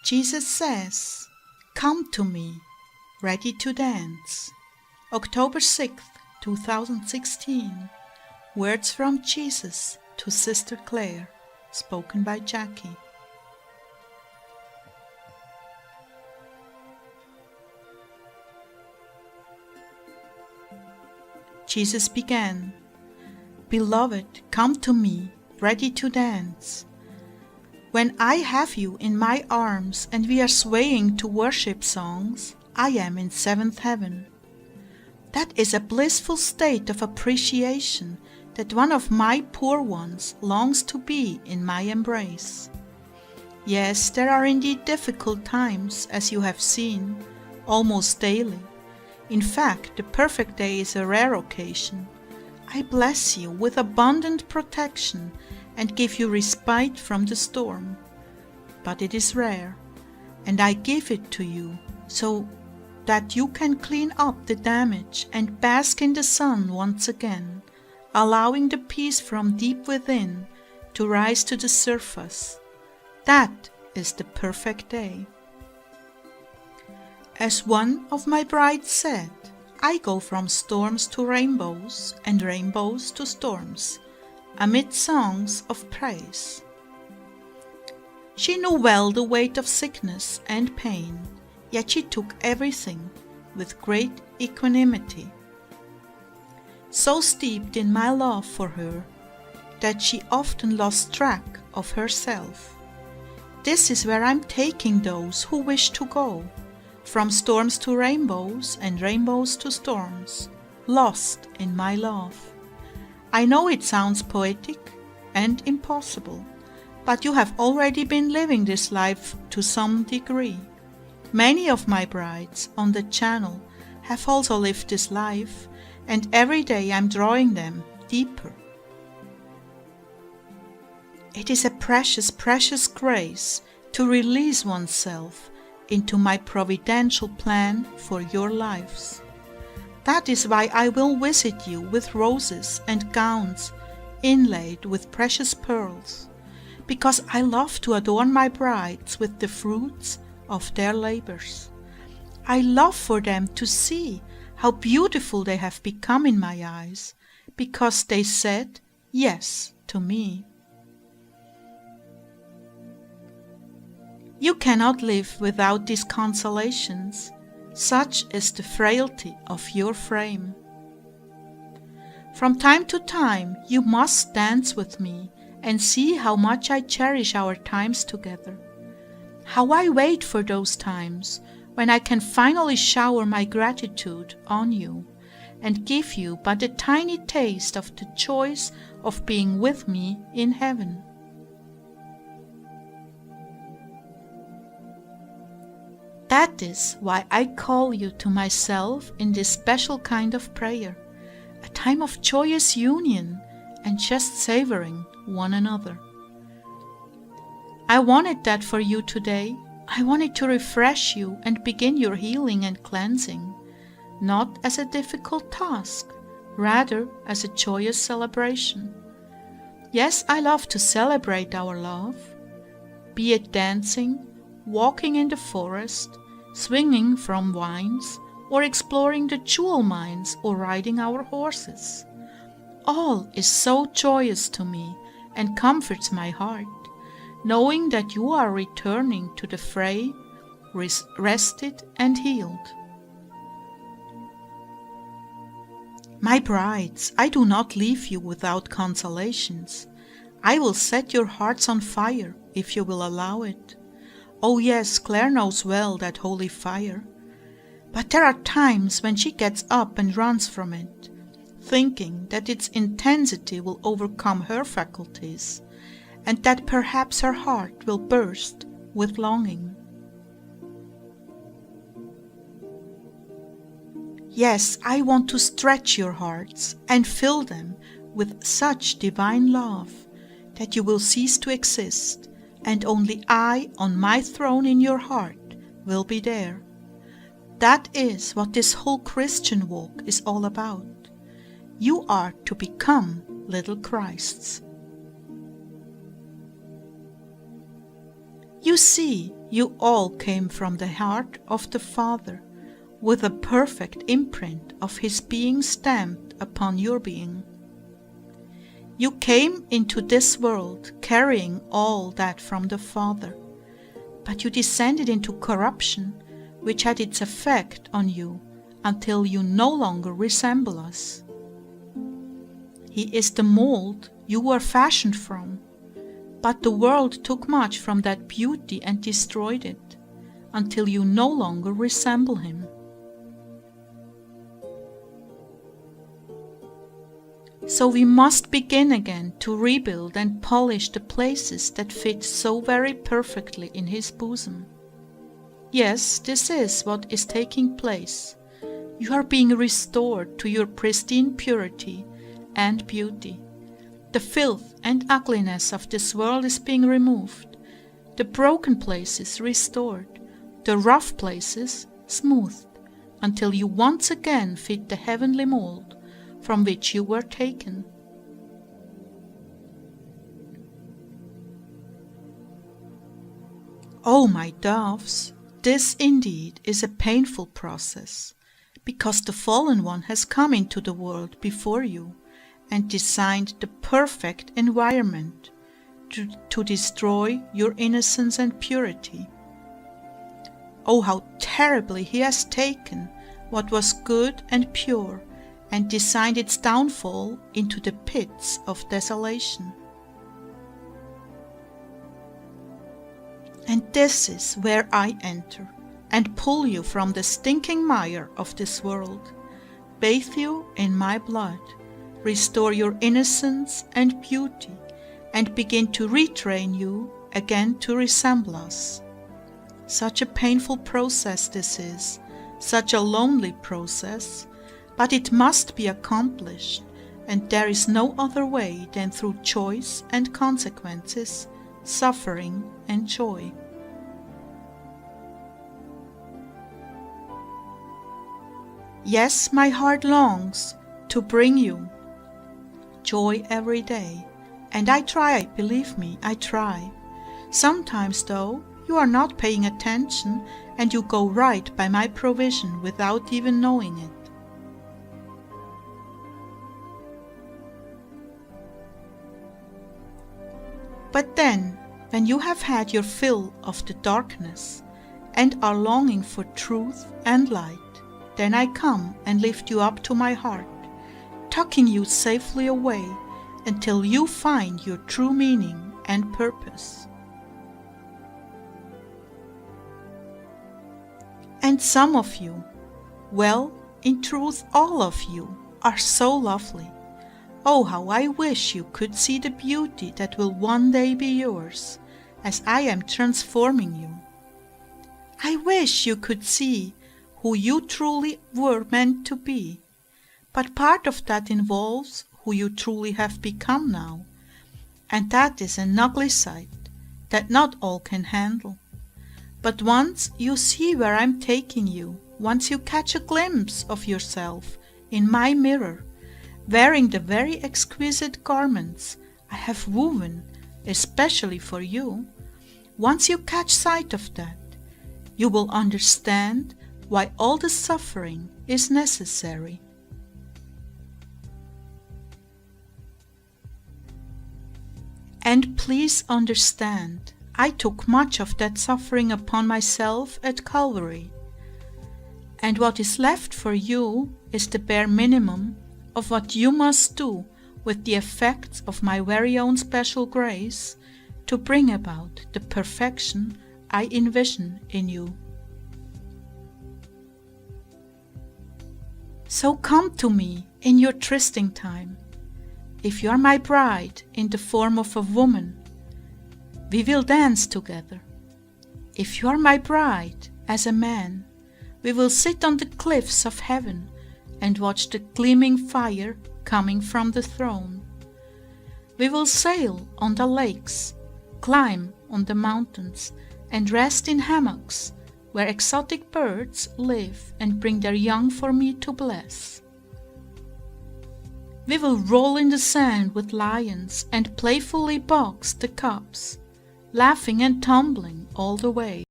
Jesus says, "Come to me, ready to dance." October 6th, 2016. Words from Jesus to Sister Claire, spoken by Jackie. Jesus began, "Beloved, come to me, ready to dance." When I have you in my arms and we are swaying to worship songs, I am in seventh heaven. That is a blissful state of appreciation that one of my poor ones longs to be in my embrace. Yes, there are indeed difficult times, as you have seen, almost daily. In fact, the perfect day is a rare occasion. I bless you with abundant protection and give you respite from the storm. But it is rare, and I give it to you so that you can clean up the damage and bask in the sun once again, allowing the peace from deep within to rise to the surface. That is the perfect day. As one of my brides said, I go from storms to rainbows and rainbows to storms, amid songs of praise. She knew well the weight of sickness and pain, yet she took everything with great equanimity. So steeped in my love for her that she often lost track of herself. This is where I'm taking those who wish to go, from storms to rainbows and rainbows to storms, lost in my love. I know it sounds poetic and impossible, but you have already been living this life to some degree. Many of my brides on the channel have also lived this life, and every day I'm drawing them deeper. It is a precious, precious grace to release oneself into my providential plan for your lives. That is why I will visit you with roses and gowns inlaid with precious pearls, because I love to adorn my brides with the fruits of their labors. I love for them to see how beautiful they have become in my eyes, because they said yes to me. You cannot live without these consolations. Such is the frailty of your frame. From time to time you must dance with me and see how much I cherish our times together. How I wait for those times when I can finally shower my gratitude on you and give you but a tiny taste of the joys of being with me in heaven. That is why I call you to myself in this special kind of prayer, a time of joyous union and just savoring one another. I wanted that for you today. I wanted to refresh you and begin your healing and cleansing, not as a difficult task, rather as a joyous celebration. Yes, I love to celebrate our love, be it dancing, walking in the forest, swinging from vines, or exploring the jewel mines, or riding our horses. All is so joyous to me and comforts my heart, knowing that you are returning to the fray, rested and healed. My brides, I do not leave you without consolations. I will set your hearts on fire if you will allow it. Oh yes, Claire knows well that holy fire. But there are times when she gets up and runs from it, thinking that its intensity will overcome her faculties, and that perhaps her heart will burst with longing. Yes, I want to stretch your hearts and fill them with such divine love that you will cease to exist, and only I on my throne in your heart will be there. That is what this whole Christian walk is all about. You are to become little Christs. You see, You all came from the heart of the Father, with a perfect imprint of His being stamped upon your being. You came into this world carrying all that from the Father, but you descended into corruption, which had its effect on you until you no longer resemble us. He is the mold you were fashioned from, but the world took much from that beauty and destroyed it, until you no longer resemble Him. So we must begin again to rebuild and polish the places that fit so very perfectly in His bosom. Yes, this is what is taking place. You are being restored to your pristine purity and beauty. The filth and ugliness of this world is being removed, the broken places restored, the rough places smoothed, until you once again fit the heavenly mold from which you were taken. Oh, my doves, this indeed is a painful process, because the fallen one has come into the world before you and designed the perfect environment to destroy your innocence and purity. Oh, how terribly he has taken what was good and pure and designed its downfall into the pits of desolation. And this is where I enter and pull you from the stinking mire of this world, bathe you in my blood, restore your innocence and beauty, and begin to retrain you again to resemble us. Such a painful process this is, such a lonely process, but it must be accomplished, and there is no other way than through choice and consequences, suffering and joy. Yes, my heart longs to bring you joy every day, and I try, believe me, I try. Sometimes, though, you are not paying attention, and you go right by my provision without even knowing it. But then, when you have had your fill of the darkness, and are longing for truth and light, then I come and lift you up to my heart, tucking you safely away until you find your true meaning and purpose. And some of you, well, in truth all of you, are so lovely. Oh, how I wish you could see the beauty that will one day be yours, as I am transforming you. I wish you could see who you truly were meant to be, but part of that involves who you truly have become now, and that is an ugly sight that not all can handle. But once you see where I'm taking you, once you catch a glimpse of yourself in my mirror, wearing the very exquisite garments I have woven especially for you, once you catch sight of that, you will understand why all the suffering is necessary. And please understand, I took much of that suffering upon myself at Calvary, and what is left for you is the bare minimum of what you must do with the effects of my very own special grace to bring about the perfection I envision in you. So come to me in your trysting time. If you are my bride in the form of a woman, we will dance together. If you are my bride as a man, we will sit on the cliffs of heaven and watch the gleaming fire coming from the throne. We will sail on the lakes, climb on the mountains, and rest in hammocks where exotic birds live and bring their young for me to bless. We will roll in the sand with lions and playfully box the cubs, laughing and tumbling all the way.